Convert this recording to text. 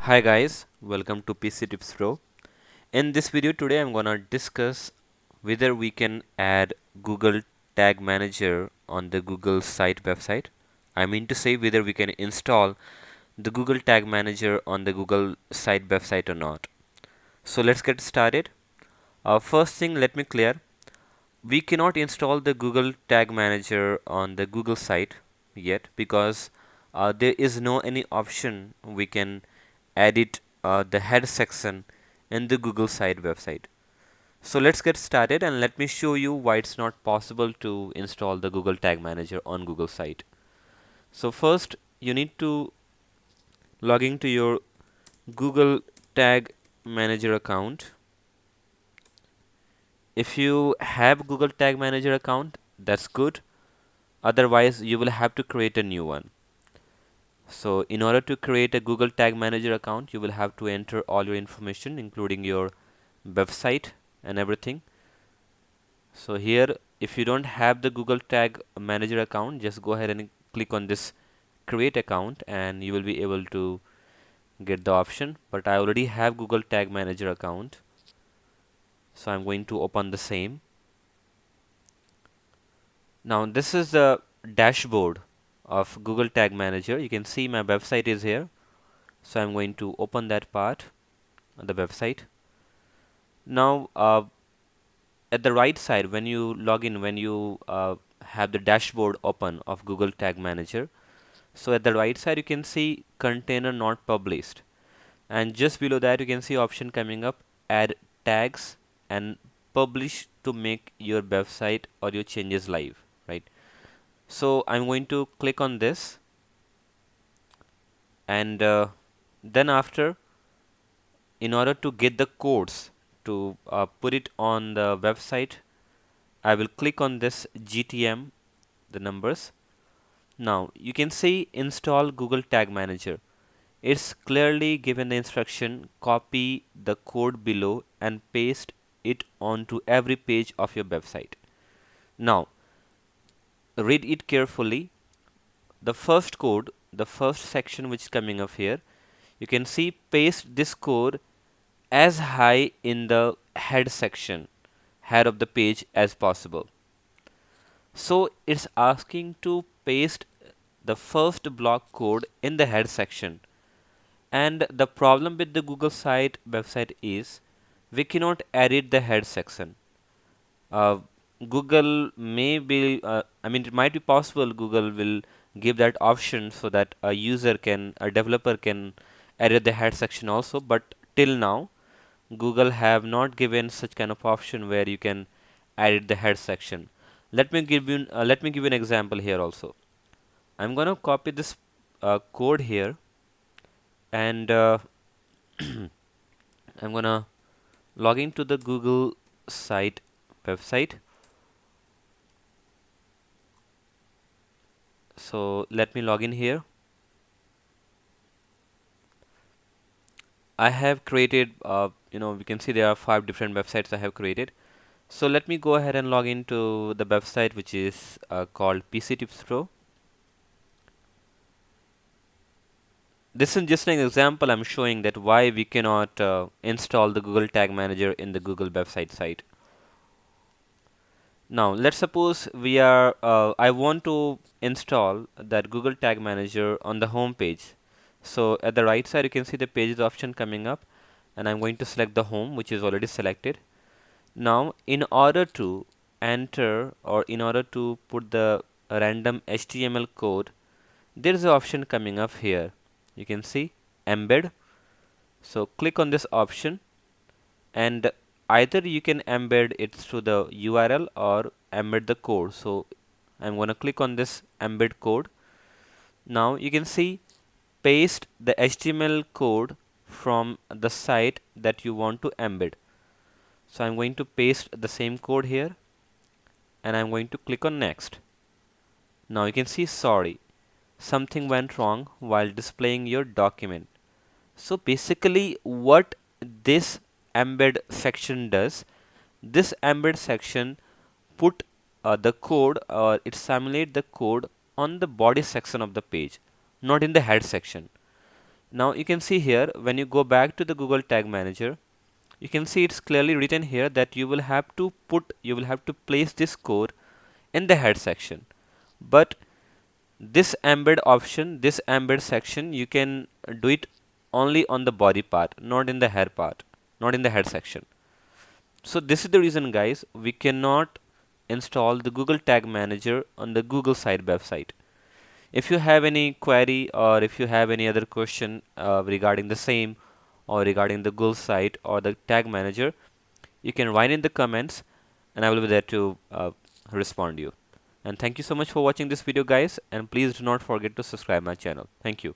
Hi guys, welcome to PC Tips Pro. In this video today I'm gonna discuss whether we can add Google Tag Manager on the Google site website. I mean to say whether we can install the Google Tag Manager on the Google site website or not. So let's get started. First thing, let me clear, we cannot install the Google Tag Manager on the Google site yet because there is no any option we can edit the head section in the Google site website. So let's get started and let me show you why it's not possible to install the Google Tag Manager on Google site. So first you need to log into your Google Tag Manager account. If you have Google Tag Manager account, that's good. Otherwise, you will have to create a new one. So in order to create a Google Tag Manager account, you will have to enter all your information, including your website and everything. So here, if you don't have the Google Tag Manager account, just go ahead and click on this create account and you will be able to get the option. But I already have Google Tag Manager account. So I'm going to open the same. Now this is the dashboard of Google Tag Manager. You can see my website is here. So I'm going to open that part on the website. Now at the right side, when you log in, when you have the dashboard open of Google Tag Manager, so at the right side you can see container not published, and just below that you can see option coming up, add tags and publish to make your website or your changes live, right? So I'm going to click on this, and then after, in order to get the codes to put it on the website, I will click on this GTM, the numbers. Now you can see install Google Tag Manager. It's clearly given the instruction, copy the code below and paste it onto every page of your website. Now read it carefully. The first code, the first section which is coming up here, you can see paste this code as high in the head section, head of the page as possible. So it's asking to paste the first block code in the head section. And the problem with the Google site website is we cannot edit the head section. Uh, Google may be, I mean, it might be possible Google will give that option so that a user can, a developer can edit the head section also. But till now, Google have not given such kind of option where you can edit the head section. Let me give you an example here also. I'm gonna copy this code here, and I'm gonna log into the Google site website. So let me log in here. I have created, we can see there are 5 different websites I have created. So let me go ahead and log into the website which is called PC Tips Pro. This is just an example I'm showing that why we cannot install the Google Tag Manager in the Google website site. Now let's suppose I want to install that Google Tag Manager on the home page. So at the right side you can see the pages option coming up, and I'm going to select the home, which is already selected. Now in order to enter, or in order to put the random HTML code, there is an option coming up here. You can see embed. So click on this option, and either you can embed it through the URL or embed the code. So I'm going to click on this embed code. Now you can see paste the HTML code from the site that you want to embed. So I'm going to paste the same code here, and I'm going to click on next. Now you can see, sorry, something went wrong while displaying your document. So basically what this embed section does, this embed section put the code, or it simulate the code on the body section of the page, not in the head section. Now you can see here, when you go back to the Google Tag Manager, you can see it's clearly written here that you will have to place this code in the head section. But this embed option, this embed section, you can do it only on the body part, not in the head part, not in the head section. So this is the reason, guys, we cannot install the Google Tag Manager on the Google site website. If you have any query or if you have any other question regarding the same or regarding the Google site or the Tag Manager, you can write in the comments and I will be there to respond you. And thank you so much for watching this video, guys, and please do not forget to subscribe my channel. Thank you.